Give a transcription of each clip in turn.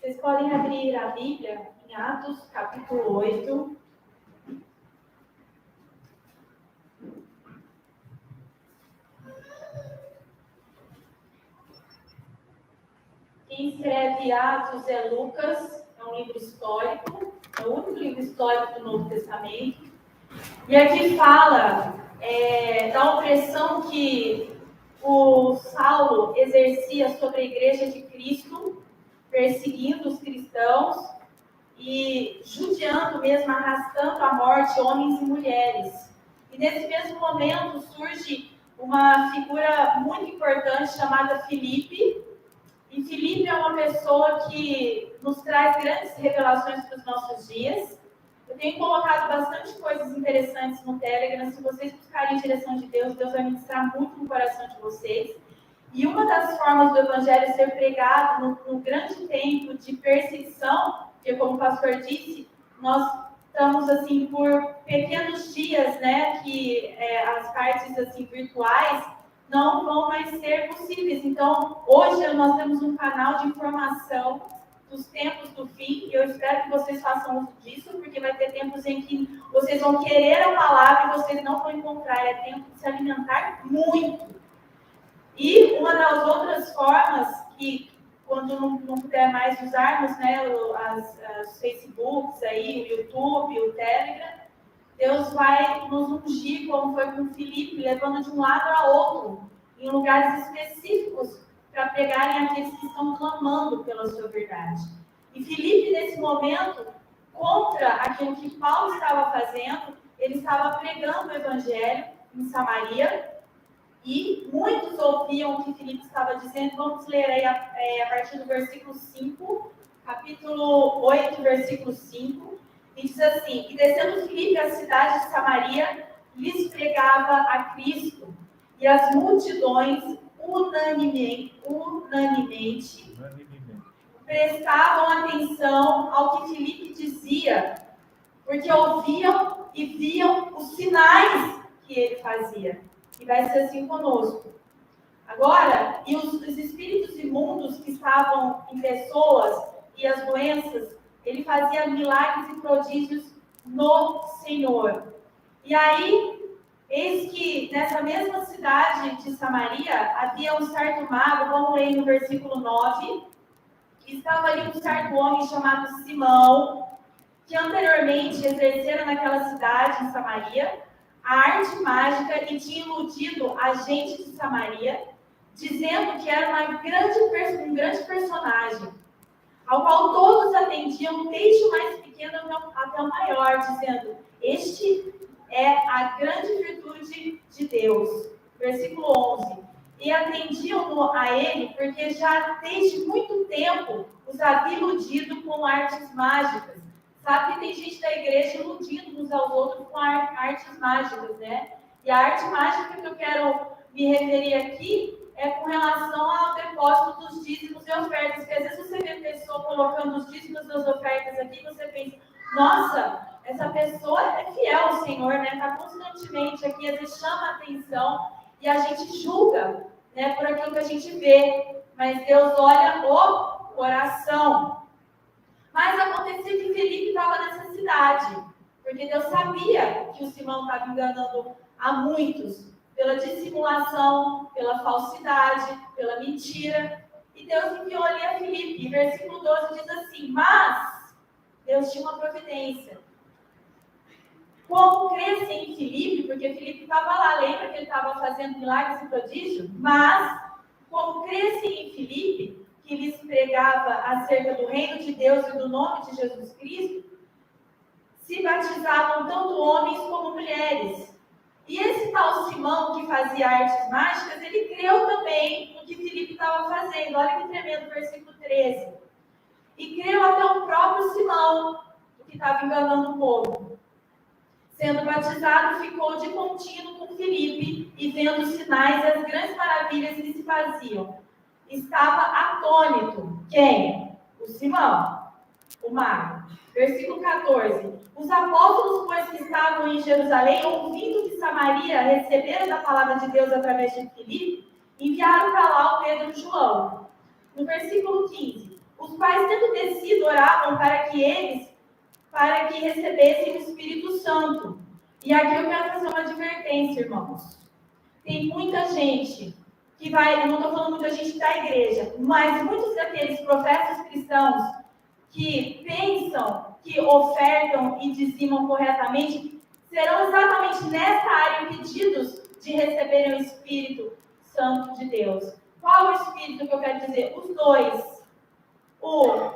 Vocês podem abrir a Bíblia em Atos, capítulo 8. Quem escreve Atos é Lucas, é um livro histórico, é o único livro histórico do Novo Testamento. E aqui fala da opressão que o Saulo exercia sobre a Igreja de Cristo, perseguindo os cristãos e judiando mesmo, arrastando à morte homens e mulheres. E nesse mesmo momento surge uma figura muito importante chamada Filipe. E Filipe é uma pessoa que nos traz grandes revelações para os nossos dias. Eu tenho colocado bastante coisas interessantes no Telegram. Se vocês buscarem a direção de Deus, Deus vai ministrar muito no coração de vocês. E uma das formas do Evangelho ser pregado no grande tempo de perseguição, porque como o pastor disse, nós estamos assim por pequenos dias, né, que as partes assim virtuais não vão mais ser possíveis. Então, hoje nós temos um canal de informação dos tempos do fim, e eu espero que vocês façam uso disso, porque vai ter tempos em que vocês vão querer a palavra e vocês não vão encontrar. É tempo de se alimentar muito. E uma das outras formas que, quando não puder mais usarmos, né, as Facebooks, aí, o YouTube, o Telegram, Deus vai nos ungir, como foi com Filipe, levando de um lado a outro, em lugares específicos, para pregarem aqueles que estão clamando pela sua verdade. E Filipe, nesse momento, contra aquilo que Paulo estava fazendo, ele estava pregando o Evangelho em Samaria, e muitos ouviam o que Filipe estava dizendo. Vamos ler aí a partir do versículo 5, capítulo 8, versículo 5. E diz assim: E descendo Filipe à cidade de Samaria, lhes pregava a Cristo, e as multidões unanimemente prestavam atenção ao que Filipe dizia, porque ouviam e viam os sinais que ele fazia. E vai ser assim conosco. Agora, e os espíritos imundos que estavam em pessoas e as doenças, ele fazia milagres e prodígios no Senhor. E aí, eis que nessa mesma cidade de Samaria, havia um certo mago, vamos ler no versículo 9, que estava ali um certo homem chamado Simão, que anteriormente exercera naquela cidade, em Samaria, a arte mágica e tinha iludido a gente de Samaria, dizendo que era um grande personagem, ao qual todos atendiam, desde o mais pequeno até o maior, dizendo: este é a grande virtude de Deus. Versículo 11. E atendiam a ele, porque já desde muito tempo os havia iludido com artes mágicas. Sabe que tem gente da igreja iludindo uns aos outros com artes mágicas, né? E a arte mágica que eu quero me referir aqui é com relação ao depósito dos dízimos e ofertas. Porque às vezes você vê a pessoa colocando os dízimos e as ofertas aqui, você pensa: nossa, essa pessoa é fiel ao Senhor, né? Está constantemente aqui, às vezes chama a atenção e a gente julga, né, por aquilo que a gente vê. Mas Deus olha o coração. Mas acontecia que Filipe estava nessa cidade, porque Deus sabia que o Simão estava enganando a muitos pela dissimulação, pela falsidade, pela mentira. E Deus enviou ali a Filipe. E versículo 12 diz assim: mas Deus tinha uma providência. Como cresce em Filipe, porque Filipe estava lá, lembra que ele estava fazendo milagres e prodígios? Mas, como cresce em Filipe, que lhes pregava acerca do reino de Deus e do nome de Jesus Cristo, se batizavam tanto homens como mulheres. E esse tal Simão, que fazia artes mágicas, ele creu também no que Filipe estava fazendo. Olha que tremendo, versículo 13. E creu até o próprio Simão, que estava enganando o povo. Sendo batizado, ficou de contínuo com Filipe, e vendo os sinais e as grandes maravilhas que se faziam. Estava atônito. Quem? O Simão, o mago. Versículo 14. Os apóstolos, pois, que estavam em Jerusalém, ouvindo que Samaria recebera da palavra de Deus através de Filipe, enviaram para lá o Pedro e João. No versículo 15. os quais, tendo descido, oravam para que recebessem o Espírito Santo. E aqui eu quero fazer uma advertência, irmãos. Tem muita gente que vai, eu não estou falando muita gente da igreja, mas muitos daqueles professos cristãos que pensam, que ofertam e dizimam corretamente, serão exatamente nessa área impedidos de receberem o Espírito Santo de Deus. Qual o Espírito que eu quero dizer? Os dois.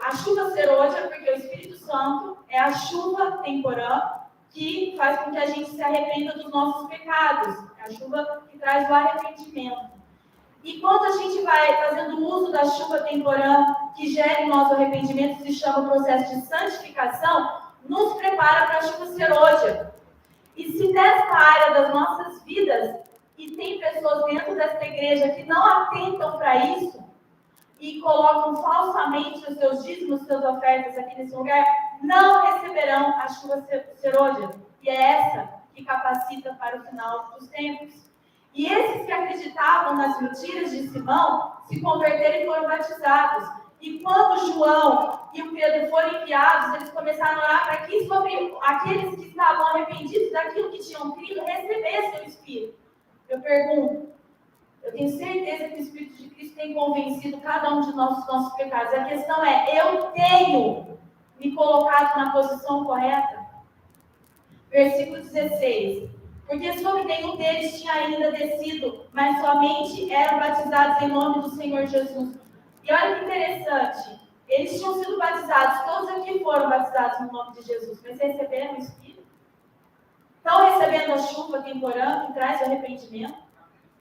A chuva serôdia, porque o Espírito Santo é a chuva temporã que faz com que a gente se arrependa dos nossos pecados. É a chuva que traz o arrependimento. E quando a gente vai fazendo uso da chuva temporã que gera em nós o arrependimento, se chama o processo de santificação, nos prepara para a chuva serôdia. E se nessa área das nossas vidas, e tem pessoas dentro dessa igreja que não atentam para isso, e colocam falsamente os seus dízimos, suas ofertas aqui nesse lugar, não receberão a chuva serôdia. E é essa que capacita para o final dos tempos. E esses que acreditavam nas mentiras de Simão se converteram e foram batizados. E quando João e o Pedro foram enviados, eles começaram a orar para que sobre aqueles que estavam arrependidos daquilo que tinham crido, recebessem o Espírito. Eu pergunto, eu tenho certeza que o Espírito de Cristo tem convencido cada um de nós dos nossos pecados. A questão é, eu tenho me colocado na posição correta? Versículo 16. Porque sobre nenhum deles tinha ainda descido, mas somente eram batizados em nome do Senhor Jesus. E olha que interessante, eles tinham sido batizados, todos aqui foram batizados no nome de Jesus, mas receberam o Espírito? Estão recebendo a chuva temporã que traz o arrependimento?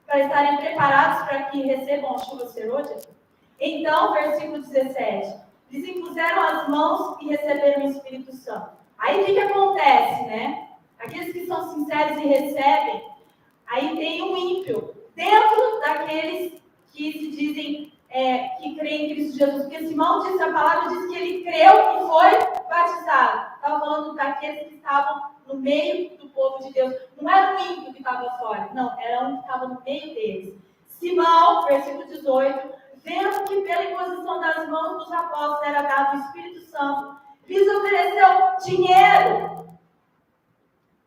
Para estarem preparados para que recebam a chuva serôdia? Então, versículo 17, lhes impuseram as mãos e receberam o Espírito Santo. Aí o que acontece, né? Aqueles que são sinceros e recebem, aí tem um ímpio dentro daqueles que se dizem que creem em Cristo Jesus. Porque Simão disse, a palavra diz que ele creu e foi batizado. Estava falando daqueles que estavam no meio do povo de Deus. Não era um ímpio que estava fora, não, era um que estava no meio deles. Simão, versículo 18, vendo que pela imposição das mãos dos apóstolos era dado o Espírito Santo, lhes ofereceu dinheiro.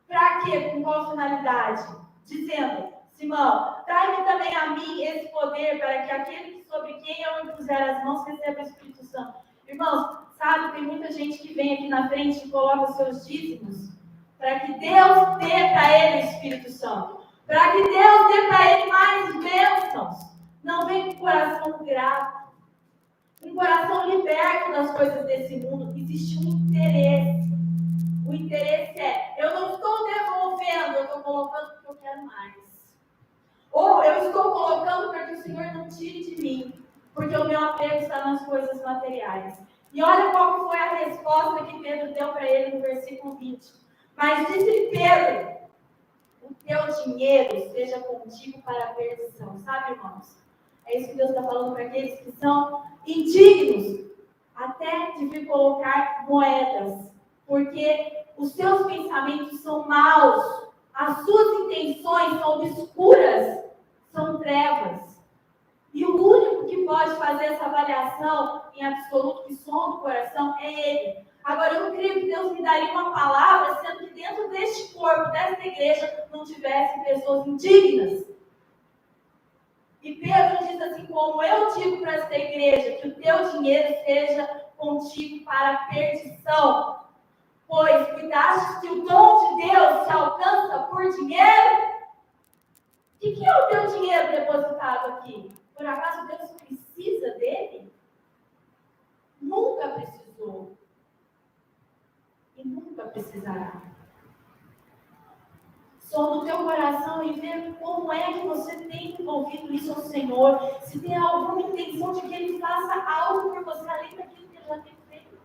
Para quê? Com qual finalidade? Dizendo, Simão, dai-me também a mim esse poder para que aquele sobre quem eu impuser as mãos receba o Espírito Santo. Irmãos, sabe, tem muita gente que vem aqui na frente e coloca seus dízimos para que Deus dê para ele o Espírito Santo. Para que Deus dê para ele mais bênçãos. Não vem com o coração grato. Um coração liberto das coisas desse mundo. Existe um interesse. O interesse é, eu não estou devolvendo, eu estou colocando porque eu quero mais. Ou eu estou colocando para que o Senhor não tire de mim, porque o meu apego está nas coisas materiais. E olha qual foi a resposta que Pedro deu para ele no versículo 20. Mas disse Pedro, o teu dinheiro seja contigo para a perdição. Sabe, irmãos? É isso que Deus está falando para aqueles que são indignos, até de vir colocar moedas. Porque os seus pensamentos são maus, as suas intenções são obscuras, são trevas. E o único que pode fazer essa avaliação em absoluto, que sonda o coração, é Ele. Agora, eu não creio que Deus me daria uma palavra, sendo que dentro deste corpo, desta igreja, não tivesse pessoas indignas. E Pedro diz assim, como eu digo para esta igreja, que o teu dinheiro seja contigo para a perdição. Pois cuidaste que o dom de Deus se alcança por dinheiro? O que é o teu dinheiro depositado aqui? Por acaso Deus precisa dele? Nunca precisou. E nunca precisará. Sonda o teu coração e vê como é que você tem envolvido isso ao Senhor. Se tem alguma intenção de que Ele faça algo por você, além daquilo que Ele já tem feito.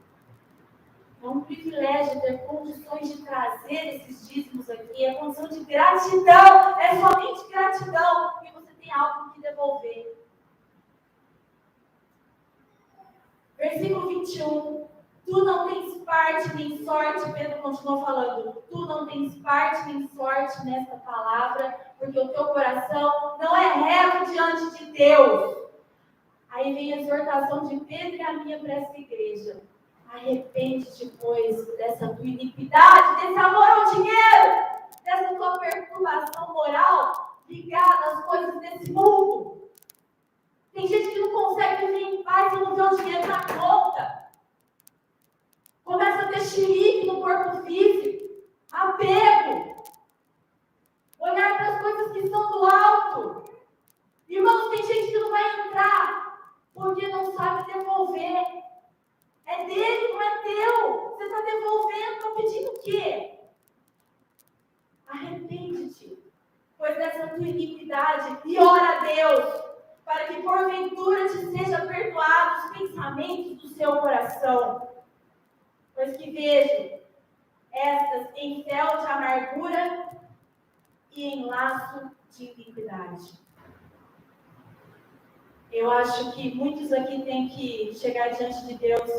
É um privilégio ter condições de trazer esses dízimos aqui. É condição de gratidão. É somente gratidão. E você tem algo que devolver. Versículo 21. Tu não tens parte nem sorte, Pedro continuou falando, tu não tens parte nem sorte nesta palavra, porque o teu coração não é reto diante de Deus. Aí vem a exortação de Pedro e a minha para essa igreja. Arrepende-te, pois, dessa tua iniquidade, desse amor ao dinheiro, dessa tua perturbação moral ligada às coisas desse mundo. Tem gente que não consegue viver em paz e não vê o dinheiro na conta. Começa a ter xerife no corpo físico, apego, olhar para as coisas que são do alto. Irmãos, tem gente que não vai entrar porque não sabe devolver. É dele, não é teu. Você está devolvendo, está pedindo o quê? Arrepende-te, pois dessa tua iniquidade, e ora a Deus, para que porventura te seja perdoado os pensamentos do seu coração. Pois que vejo estas em fel de amargura e em laço de iniquidade. Eu acho que muitos aqui têm que chegar diante de Deus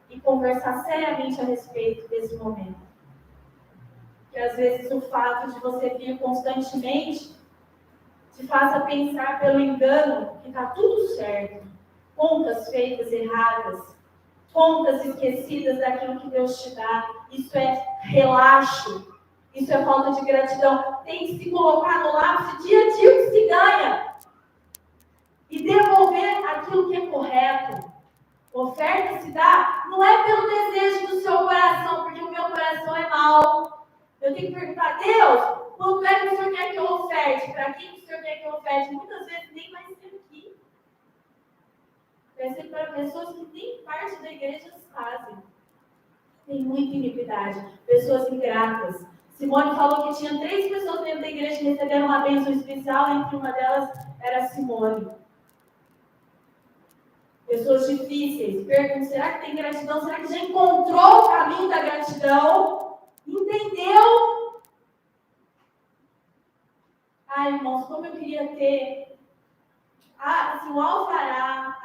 e conversar seriamente a respeito desse momento. Que às vezes o fato de você vir constantemente te faça pensar pelo engano que está tudo certo. Contas feitas erradas, contas esquecidas daquilo que Deus te dá. Isso é relaxo, isso é falta de gratidão. Tem que se colocar no lápis dia a dia o que se ganha. E devolver aquilo que é correto. Oferta se dá não é pelo desejo do seu coração, porque o meu coração é mau. Eu tenho que perguntar a Deus, quanto é que o Senhor quer que eu oferte? Para quem o Senhor quer que eu oferte? Muitas vezes nem vai ser aqui. Vai ser para pessoas que nem parte da igreja fazem. Tem muita iniquidade. Pessoas ingratas. Simone falou que tinha 3 pessoas dentro da igreja que receberam uma bênção especial, entre uma delas era Simone. Pessoas difíceis. Pergunto, será que tem gratidão? Será que já encontrou o caminho da gratidão? Entendeu? Ai, irmãos, como eu queria ter assim, o alvará,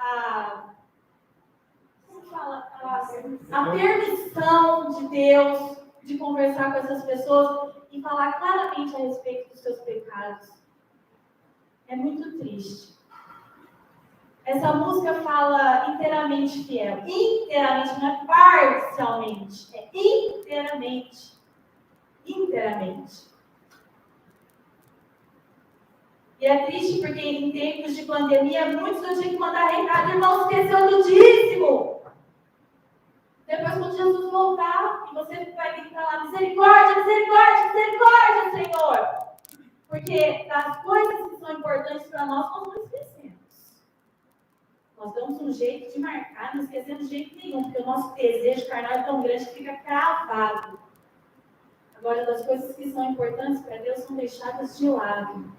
a permissão de Deus de conversar com essas pessoas e falar claramente a respeito dos seus pecados. É muito triste. Essa música fala inteiramente fiel. Inteiramente, não é parcialmente. É inteiramente. Inteiramente. E é triste porque em tempos de pandemia, muitos eu tinha que mandar recado, irmão, esqueceu do dízimo. Depois, quando Jesus voltar, e você vai gritar lá, misericórdia, misericórdia, misericórdia, Senhor. Porque das coisas que são importantes para nós não esquecemos. Nós damos um jeito de marcar, não esquecemos de jeito nenhum, porque o nosso desejo carnal é tão grande que fica cravado. Agora, das coisas que são importantes para Deus são deixadas de lado.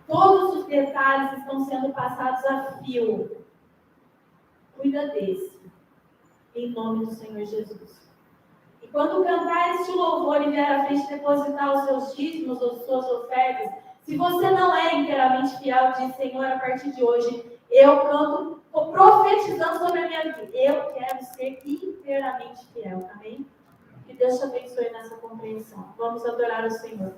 Todos os detalhes estão sendo passados a fio. Cuida desse, em nome do Senhor Jesus. E quando cantar este louvor e vier à frente depositar os seus dízimos ou suas ofertas, se você não é inteiramente fiel, diz, Senhor, a partir de hoje, eu canto, estou profetizando sobre a minha vida. Eu quero ser inteiramente fiel, amém? Que Deus te abençoe nessa compreensão. Vamos adorar o Senhor.